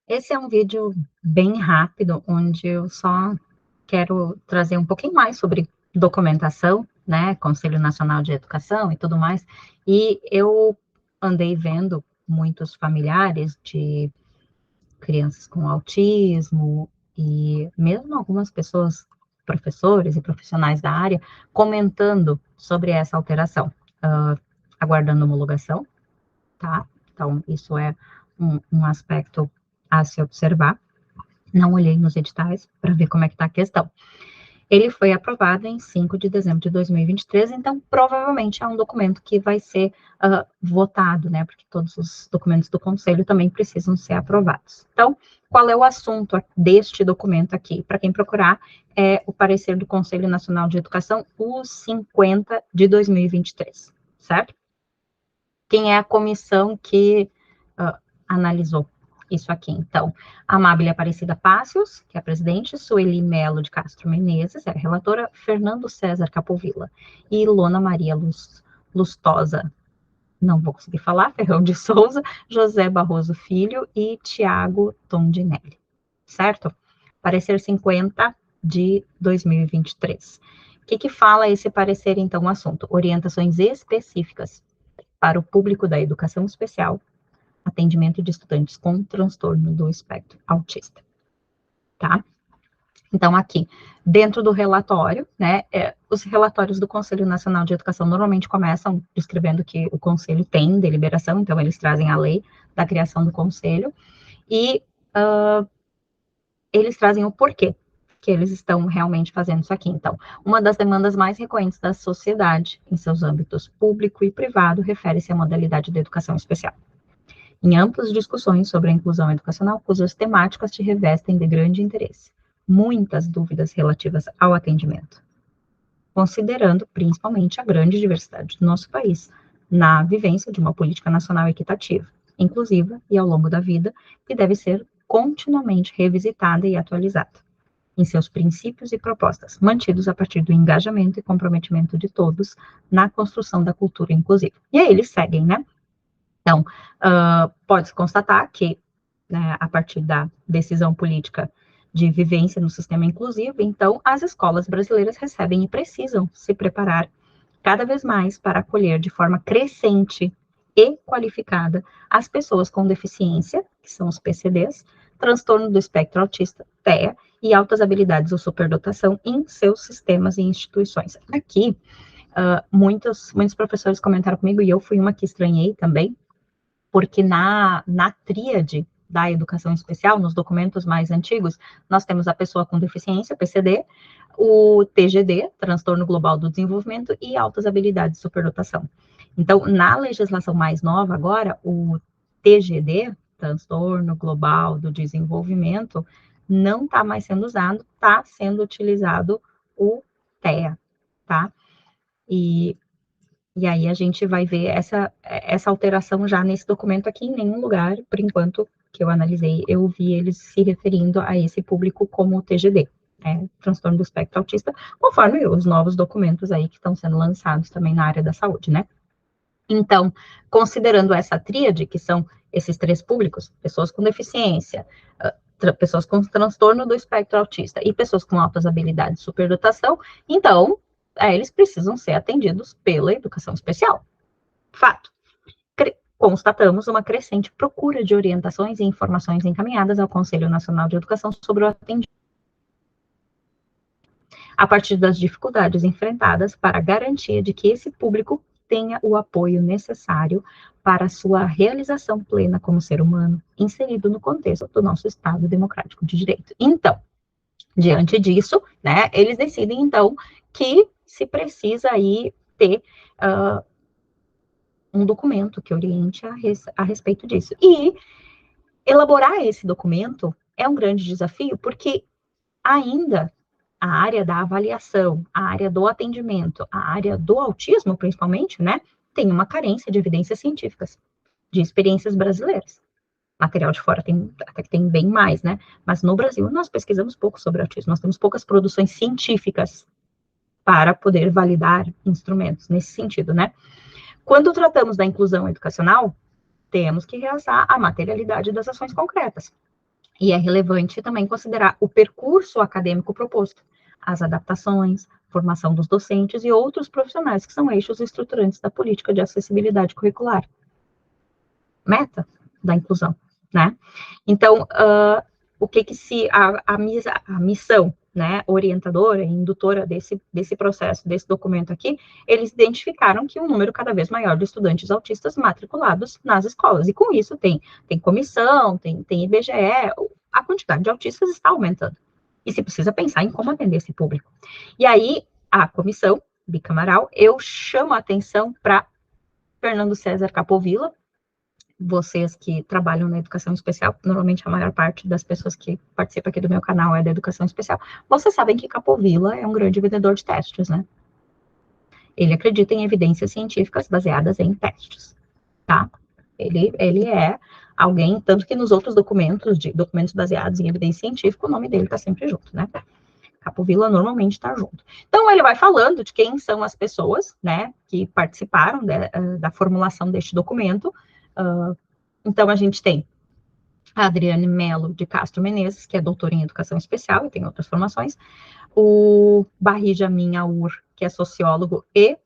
Esse é um vídeo bem rápido, onde eu só quero trazer um pouquinho mais sobre documentação, né, Conselho Nacional de Educação e tudo mais, e eu andei vendo muitos familiares de crianças com autismo e mesmo algumas pessoas, professores e profissionais da área, comentando sobre essa alteração, aguardando homologação, tá? Então, isso é um aspecto a se observar. Não olhei nos editais para ver como é que está a questão. Ele foi aprovado em 5 de dezembro de 2023, então provavelmente é um documento que vai ser votado, né? Porque todos os documentos do Conselho também precisam ser aprovados. Então, qual é o assunto deste documento aqui? Para quem procurar, é o parecer do Conselho Nacional de Educação, o 50 de 2023, certo? Quem é a comissão que analisou isso aqui? Então, a Amábile Aparecida Pácios, que é a presidente, Sueli Melo de Castro Menezes, é a relatora, Fernando César Capovilla, e Lona Maria Lustosa, não vou conseguir falar, Ferrão de Souza, José Barroso Filho e Tiago Tondinelli, certo? Parecer 50 de 2023. O que fala esse parecer, então, o assunto? Orientações específicas para o público da educação especial, atendimento de estudantes com transtorno do espectro autista, tá? Então, aqui, dentro do relatório, né, os relatórios do Conselho Nacional de Educação normalmente começam descrevendo que o Conselho tem deliberação, então eles trazem a lei da criação do Conselho, e eles trazem o porquê que eles estão realmente fazendo isso aqui. Então, uma das demandas mais recorrentes da sociedade, em seus âmbitos público e privado, refere-se à modalidade de educação especial. Em amplas discussões sobre a inclusão educacional, cujas temáticas te revestem de grande interesse. Muitas dúvidas relativas ao atendimento, considerando principalmente a grande diversidade do nosso país, na vivência de uma política nacional equitativa, inclusiva e ao longo da vida, que deve ser continuamente revisitada e atualizada, em seus princípios e propostas, mantidos a partir do engajamento e comprometimento de todos na construção da cultura inclusiva. E aí eles seguem, né? Então, pode-se constatar que, né, a partir da decisão política de vivência no sistema inclusivo, então, as escolas brasileiras recebem e precisam se preparar cada vez mais para acolher de forma crescente e qualificada as pessoas com deficiência, que são os PCDs, transtorno do espectro autista, TEA, e altas habilidades ou superdotação em seus sistemas e instituições. Aqui, muitos professores comentaram comigo, e eu fui uma que estranhei também, porque na tríade da educação especial, nos documentos mais antigos, nós temos a pessoa com deficiência, PCD, o TGD, Transtorno Global do Desenvolvimento, e altas habilidades de superdotação. Então, na legislação mais nova agora, o TGD, Transtorno Global do Desenvolvimento, não está mais sendo usado, está sendo utilizado o TEA, tá? E aí a gente vai ver essa alteração já nesse documento aqui. Em nenhum lugar, por enquanto, que eu analisei, eu vi eles se referindo a esse público como o TGD, transtorno do espectro autista, conforme os novos documentos aí que estão sendo lançados também na área da saúde, né? Então, considerando essa tríade, que são esses três públicos, pessoas com deficiência, pessoas com transtorno do espectro autista e pessoas com altas habilidades de superdotação, então, eles precisam ser atendidos pela educação especial. Fato. Constatamos uma crescente procura de orientações e informações encaminhadas ao Conselho Nacional de Educação sobre o atendimento, a partir das dificuldades enfrentadas para a garantia de que esse público tenha o apoio necessário para sua realização plena como ser humano, inserido no contexto do nosso Estado democrático de direito. Então, diante disso, né, eles decidem, então, que se precisa aí ter um documento que oriente a respeito disso. E elaborar esse documento é um grande desafio, porque ainda a área da avaliação, a área do atendimento, a área do autismo, principalmente, né, tem uma carência de evidências científicas, de experiências brasileiras. Material de fora tem, até que tem bem mais, né, mas no Brasil nós pesquisamos pouco sobre autismo, nós temos poucas produções científicas para poder validar instrumentos nesse sentido, né. Quando tratamos da inclusão educacional, temos que realçar a materialidade das ações concretas. E é relevante também considerar o percurso acadêmico proposto, as adaptações, formação dos docentes e outros profissionais que são eixos estruturantes da política de acessibilidade curricular. Meta da inclusão, né? Então, o que se a missão, né, orientadora e indutora desse processo, desse documento aqui, eles identificaram que um número cada vez maior de estudantes autistas matriculados nas escolas, e com isso tem comissão, tem IBGE, a quantidade de autistas está aumentando, e se precisa pensar em como atender esse público. E aí, a comissão bicamaral, eu chamo a atenção para Fernando César Capovilla. Vocês que trabalham na educação especial, normalmente a maior parte das pessoas que participam aqui do meu canal é da educação especial, vocês sabem que Capovilla é um grande vendedor de testes, né? Ele acredita em evidências científicas baseadas em testes, tá? Ele é alguém, tanto que nos outros documentos baseados em evidência científica, o nome dele está sempre junto, né? Capovilla normalmente está junto. Então, ele vai falando de quem são as pessoas, né, que participaram da formulação deste documento. Então, a gente tem a Adriane Melo de Castro Menezes, que é doutora em educação especial e tem outras formações, o Barrija Min Aur, que é sociólogo e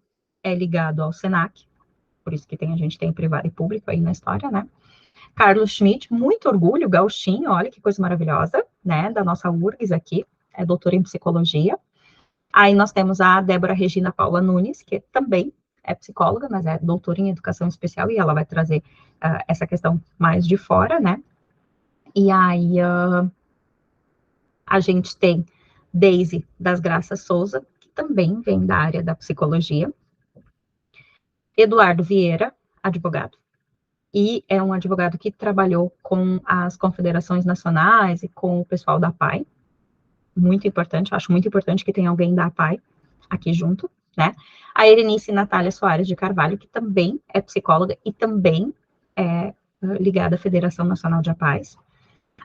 é ligado ao SENAC, por isso que a gente tem privado e público aí na história, né? Carlos Schmidt, muito orgulho, gauchinho, olha que coisa maravilhosa, né, da nossa URGS aqui, é doutora em psicologia. Aí nós temos a Débora Regina Paula Nunes, que também é psicóloga, mas é doutora em educação especial, e ela vai trazer essa questão mais de fora, né? E aí a gente tem Deise das Graças Souza, que também vem da área da psicologia. Eduardo Vieira, advogado, e é um advogado que trabalhou com as confederações nacionais e com o pessoal da APAE, muito importante, acho muito importante que tenha alguém da APAE aqui junto, né? A Erenice Natália Soares de Carvalho, que também é psicóloga e também é ligada à Federação Nacional de APAES.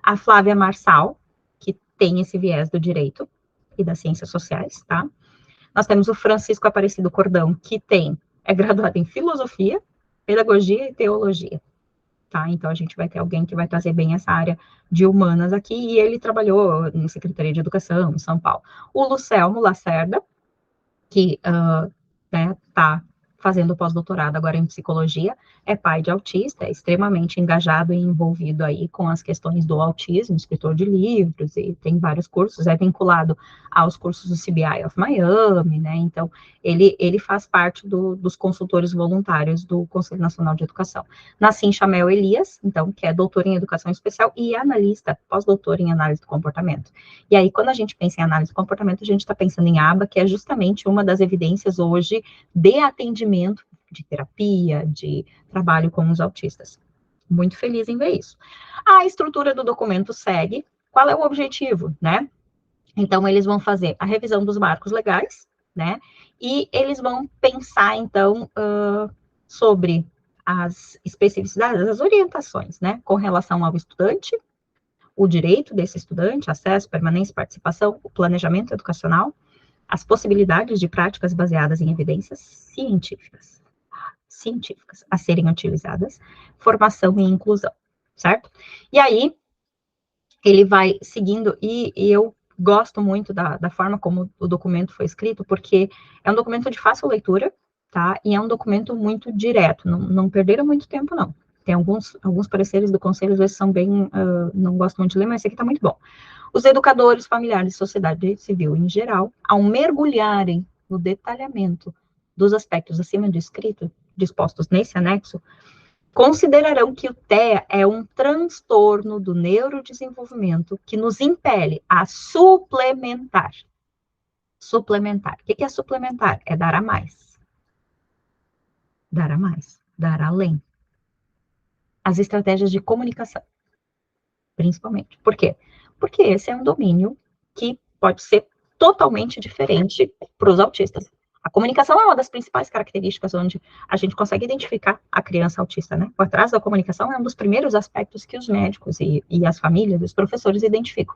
A Flávia Marçal, que tem esse viés do direito e das ciências sociais, tá? Nós temos o Francisco Aparecido Cordão, que é graduado em filosofia, pedagogia e teologia, tá? Então, a gente vai ter alguém que vai trazer bem essa área de humanas aqui, e ele trabalhou na Secretaria de Educação, em São Paulo. O Lucelmo Lacerda, que está fazendo pós-doutorado agora em psicologia, é pai de autista, é extremamente engajado e envolvido aí com as questões do autismo, escritor de livros, e tem vários cursos, é vinculado aos cursos do CBI of Miami, né? Então, ele faz parte dos consultores voluntários do Conselho Nacional de Educação. Nassim Chamel Elias, então, que é doutor em educação especial e analista, pós-doutor em análise do comportamento. E aí, quando a gente pensa em análise do comportamento, a gente está pensando em ABA, que é justamente uma das evidências hoje de atendimento, de terapia, de trabalho com os autistas. Muito feliz em ver isso. A estrutura do documento segue. Qual é o objetivo, né? Então, eles vão fazer a revisão dos marcos legais, né? E eles vão pensar, então, sobre as especificidades, as orientações, né? Com relação ao estudante, o direito desse estudante, acesso, permanência, participação, o planejamento educacional, as possibilidades de práticas baseadas em evidências científicas a serem utilizadas, formação e inclusão, certo? E aí, ele vai seguindo, e eu gosto muito da forma como o documento foi escrito, porque é um documento de fácil leitura, tá? E é um documento muito direto, não perderam muito tempo, não. Tem alguns pareceres do conselho, às vezes são bem, não gosto muito de ler, mas esse aqui tá muito bom. Os educadores, familiares e sociedade civil em geral, ao mergulharem no detalhamento dos aspectos acima descritos, dispostos nesse anexo, considerarão que o TEA é um transtorno do neurodesenvolvimento que nos impele a suplementar. Suplementar. O que é suplementar? É dar a mais. Dar a mais. Dar além. As estratégias de comunicação, principalmente. Por quê? Porque esse é um domínio que pode ser totalmente diferente para os autistas. A comunicação é uma das principais características onde a gente consegue identificar a criança autista, né? Por trás da comunicação é um dos primeiros aspectos que os médicos e as famílias, os professores identificam.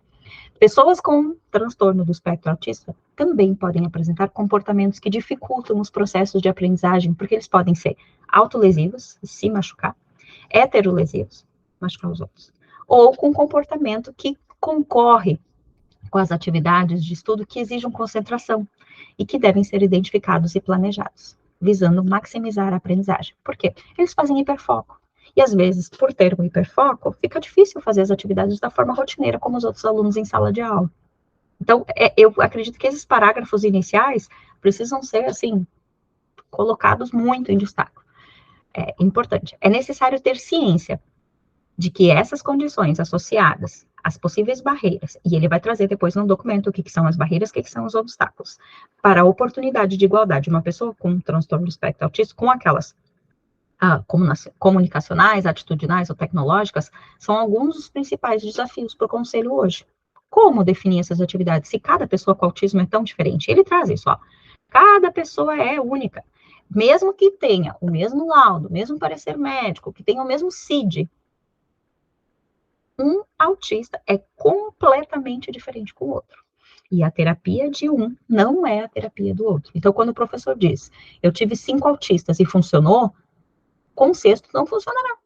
Pessoas com transtorno do espectro autista também podem apresentar comportamentos que dificultam os processos de aprendizagem, porque eles podem ser autolesivos, se machucar, heterolesivos, machucar os outros, ou com comportamento que concorre com as atividades de estudo que exijam concentração e que devem ser identificados e planejados, visando maximizar a aprendizagem. Por quê? Eles fazem hiperfoco. E às vezes, por ter um hiperfoco, fica difícil fazer as atividades da forma rotineira, como os outros alunos em sala de aula. Então, eu acredito que esses parágrafos iniciais precisam ser, assim, colocados muito em destaque. É importante. É necessário ter ciência de que essas condições associadas às possíveis barreiras, e ele vai trazer depois no documento o que são as barreiras, o que são os obstáculos, para a oportunidade de igualdade de uma pessoa com um transtorno do espectro autista com aquelas comunicacionais, atitudinais ou tecnológicas, são alguns dos principais desafios para o Conselho hoje. Como definir essas atividades se cada pessoa com autismo é tão diferente? Ele traz isso, ó. Cada pessoa é única. Mesmo que tenha o mesmo laudo, o mesmo parecer médico, que tenha o mesmo CID, um autista é completamente diferente com o outro. E a terapia de um não é a terapia do outro. Então, quando o professor diz, eu tive 5 autistas e funcionou, com o sexto não funcionará.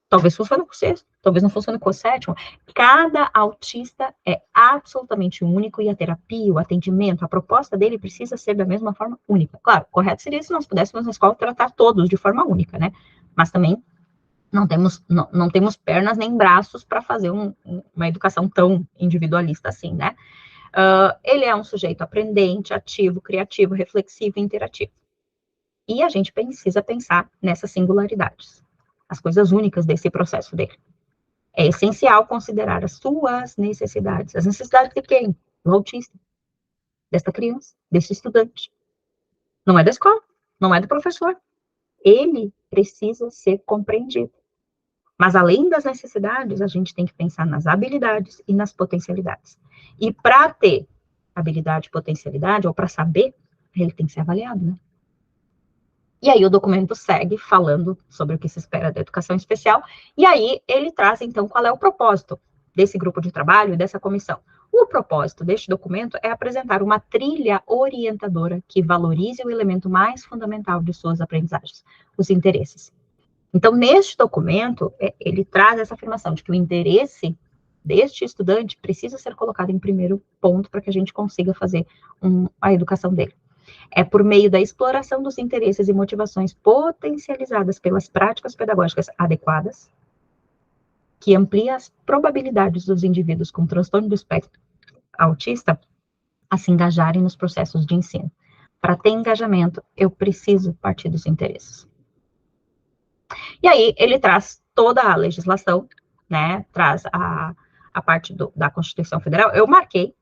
Talvez funcione com o sexto, talvez não funcione com o sétimo. Cada autista é absolutamente único e a terapia, o atendimento, a proposta dele precisa ser da mesma forma única. Claro, correto seria se nós pudéssemos na escola tratar todos de forma única, né? Mas também não temos pernas nem braços para fazer uma educação tão individualista assim, né? Ele é um sujeito aprendente, ativo, criativo, reflexivo e interativo. E a gente precisa pensar nessas singularidades, as coisas únicas desse processo dele. É essencial considerar as suas necessidades. As necessidades de quem? Do autista, desta criança, desse estudante. Não é da escola, não é do professor. Ele precisa ser compreendido. Mas além das necessidades, a gente tem que pensar nas habilidades e nas potencialidades. E para ter habilidade e potencialidade, ou para saber, ele tem que ser avaliado, né? E aí o documento segue falando sobre o que se espera da educação especial, e aí ele traz, então, qual é o propósito desse grupo de trabalho e dessa comissão. O propósito deste documento é apresentar uma trilha orientadora que valorize o elemento mais fundamental de suas aprendizagens, os interesses. Então, neste documento, ele traz essa afirmação de que o interesse deste estudante precisa ser colocado em primeiro ponto para que a gente consiga fazer a educação dele. É por meio da exploração dos interesses e motivações potencializadas pelas práticas pedagógicas adequadas, que amplia as probabilidades dos indivíduos com transtorno do espectro autista a se engajarem nos processos de ensino. Para ter engajamento, eu preciso partir dos interesses. E aí ele traz toda a legislação, né, traz a parte da Constituição Federal. Eu marquei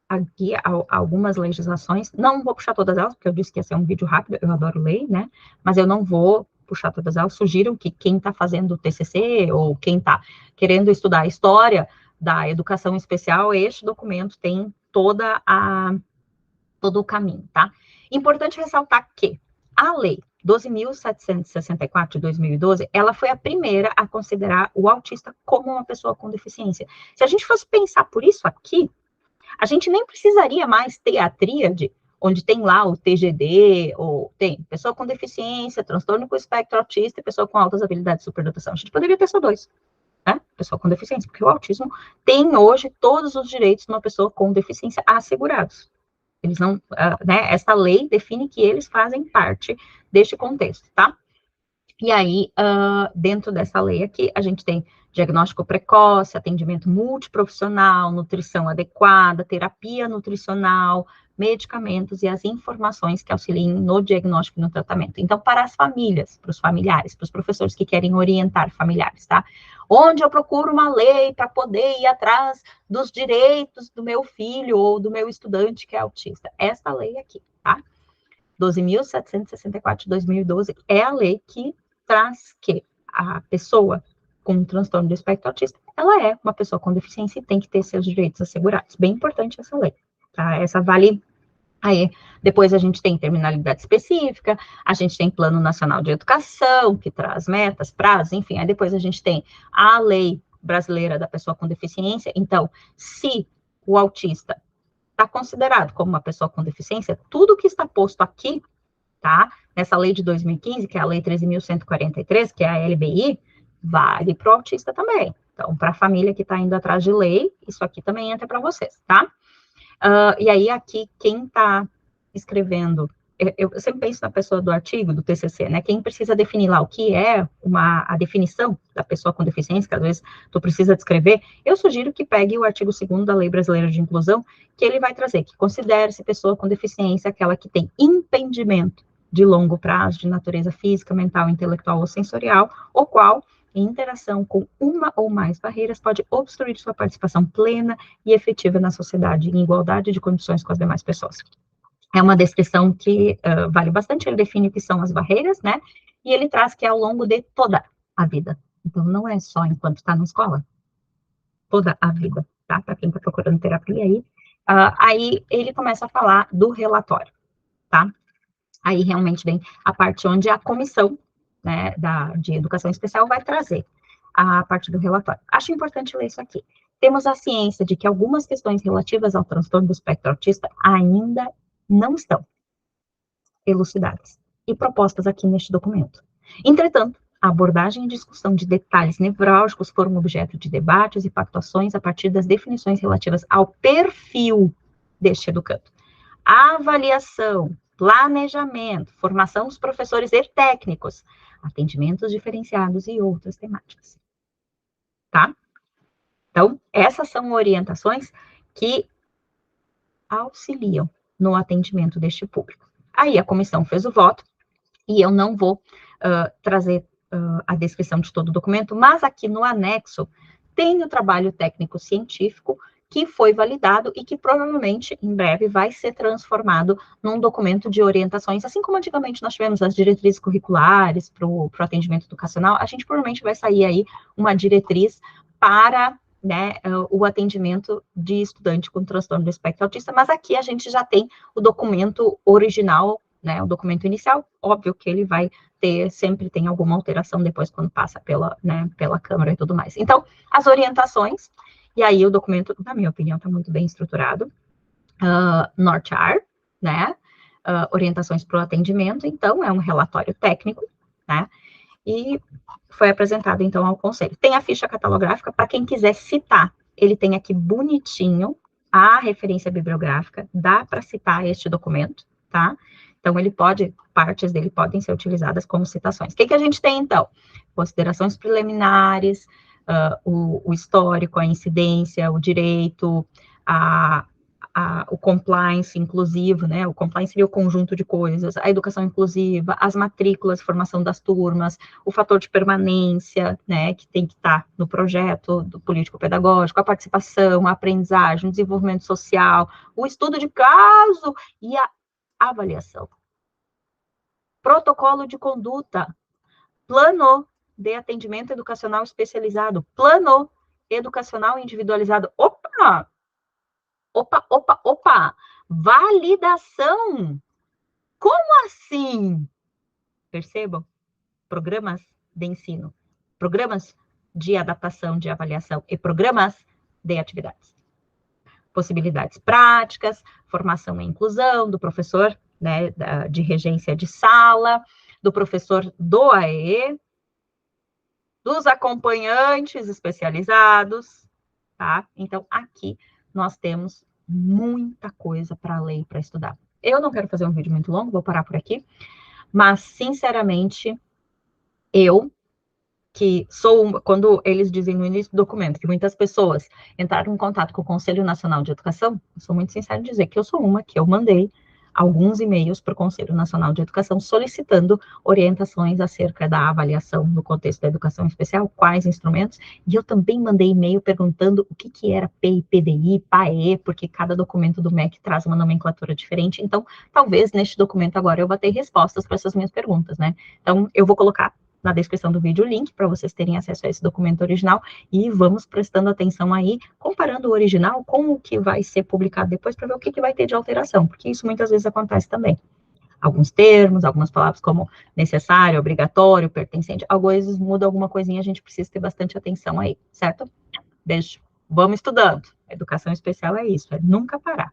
aqui algumas legislações, não vou puxar todas elas, porque eu disse que ia ser um vídeo rápido, eu adoro lei, né, mas eu não vou puxar todas elas. Sugiro que quem está fazendo o TCC, ou quem está querendo estudar a história da educação especial, este documento tem todo o caminho, tá? Importante ressaltar que a lei 12.764 de 2012, ela foi a primeira a considerar o autista como uma pessoa com deficiência. Se a gente fosse pensar por isso aqui, a gente nem precisaria mais ter a tríade, onde tem lá o TGD, ou tem pessoa com deficiência, transtorno com espectro autista e pessoa com altas habilidades de superdotação. A gente poderia ter só dois, né? Pessoa com deficiência, porque o autismo tem hoje todos os direitos de uma pessoa com deficiência assegurados. Eles não, né, essa lei define que eles fazem parte deste contexto, tá? E aí, dentro dessa lei aqui, a gente tem diagnóstico precoce, atendimento multiprofissional, nutrição adequada, terapia nutricional, medicamentos e as informações que auxiliem no diagnóstico e no tratamento. Então, para as famílias, para os familiares, para os professores que querem orientar familiares, tá? Onde eu procuro uma lei para poder ir atrás dos direitos do meu filho ou do meu estudante que é autista? Esta lei aqui, tá? 12.764 de 2012 é a lei que traz que a pessoa com transtorno do espectro autista, ela é uma pessoa com deficiência e tem que ter seus direitos assegurados. Bem importante essa lei, tá? Essa vale aí. Depois a gente tem terminalidade específica, a gente tem Plano Nacional de Educação, que traz metas, prazos, enfim. Aí depois a gente tem a lei brasileira da pessoa com deficiência. Então, se o autista está considerado como uma pessoa com deficiência, tudo que está posto aqui, tá? Nessa lei de 2015, que é a lei 13.143, que é a LBI, vale para o autista também. Então, para a família que está indo atrás de lei, isso aqui também entra para vocês, tá? E aí, aqui, quem está escrevendo, eu sempre penso na pessoa do artigo, do TCC, né? Quem precisa definir lá o que é a definição da pessoa com deficiência, que às vezes tu precisa descrever, eu sugiro que pegue o artigo 2º da Lei Brasileira de Inclusão, que ele vai trazer, que considere-se pessoa com deficiência aquela que tem impedimento de longo prazo, de natureza física, mental, intelectual ou sensorial, o qual, em interação com uma ou mais barreiras, pode obstruir sua participação plena e efetiva na sociedade, em igualdade de condições com as demais pessoas. É uma descrição que vale bastante, ele define o que são as barreiras, né? E ele traz que é ao longo de toda a vida. Então, não é só enquanto está na escola, toda a vida, tá? Para quem está procurando terapia aí. Aí ele começa a falar do relatório, tá? Aí realmente vem a parte onde a comissão, né, de educação especial vai trazer a parte do relatório. Acho importante ler isso aqui. Temos a ciência de que algumas questões relativas ao transtorno do espectro autista ainda não estão elucidadas e propostas aqui neste documento. Entretanto, a abordagem e discussão de detalhes nevrálgicos foram objeto de debates e pactuações a partir das definições relativas ao perfil deste educando. A avaliação, planejamento, formação dos professores e técnicos, atendimentos diferenciados e outras temáticas. Tá? Então, essas são orientações que auxiliam no atendimento deste público. Aí a comissão fez o voto, e eu não vou trazer a descrição de todo o documento, mas aqui no anexo tem o trabalho técnico-científico que foi validado e que provavelmente, em breve, vai ser transformado num documento de orientações, assim como antigamente nós tivemos as diretrizes curriculares para o atendimento educacional, a gente provavelmente vai sair aí uma diretriz para, né, o atendimento de estudante com transtorno do espectro autista, mas aqui a gente já tem o documento original, né, o documento inicial, óbvio que ele vai ter, sempre tem alguma alteração depois quando passa pela, né, pela Câmara e tudo mais. Então, as orientações, e aí o documento, na minha opinião, está muito bem estruturado, nortear, né, orientações para o atendimento, então, é um relatório técnico, né, e foi apresentado, então, ao Conselho. Tem a ficha catalográfica, para quem quiser citar, ele tem aqui bonitinho a referência bibliográfica, dá para citar este documento, tá? Então, ele pode, partes dele podem ser utilizadas como citações. O que a gente tem, então? Considerações preliminares, o histórico, a incidência, o direito, o compliance inclusivo, né? O compliance seria o conjunto de coisas, a educação inclusiva, as matrículas, formação das turmas, o fator de permanência, né? Que tem que estar no projeto do político-pedagógico, a participação, a aprendizagem, o desenvolvimento social, o estudo de caso e a avaliação. Protocolo de conduta, plano de atendimento educacional especializado, plano educacional individualizado. Opa! Opa, opa, opa! Validação! Como assim? Percebam? Programas de ensino, programas de adaptação, de avaliação e programas de atividades. Possibilidades práticas, formação e inclusão do professor, né, de regência de sala, do professor do AE, dos acompanhantes especializados, tá? Então, aqui nós temos muita coisa para ler e para estudar. Eu não quero fazer um vídeo muito longo, vou parar por aqui, mas, sinceramente, eu, que sou, quando eles dizem no início do documento que muitas pessoas entraram em contato com o Conselho Nacional de Educação, eu sou muito sincera em dizer que eu sou uma, que eu mandei alguns e-mails para o Conselho Nacional de Educação solicitando orientações acerca da avaliação no contexto da educação especial, quais instrumentos, e eu também mandei e-mail perguntando o que era PI, PDI, PAE, porque cada documento do MEC traz uma nomenclatura diferente, então talvez neste documento agora eu vá ter respostas para essas minhas perguntas, né? Então eu vou colocar na descrição do vídeo o link para vocês terem acesso a esse documento original e vamos prestando atenção aí, comparando o original com o que vai ser publicado depois para ver o que vai ter de alteração, porque isso muitas vezes acontece também. Alguns termos, algumas palavras como necessário, obrigatório, pertencente, às vezes muda alguma coisinha, a gente precisa ter bastante atenção aí, certo? Beijo. Vamos estudando. Educação especial é isso, é nunca parar.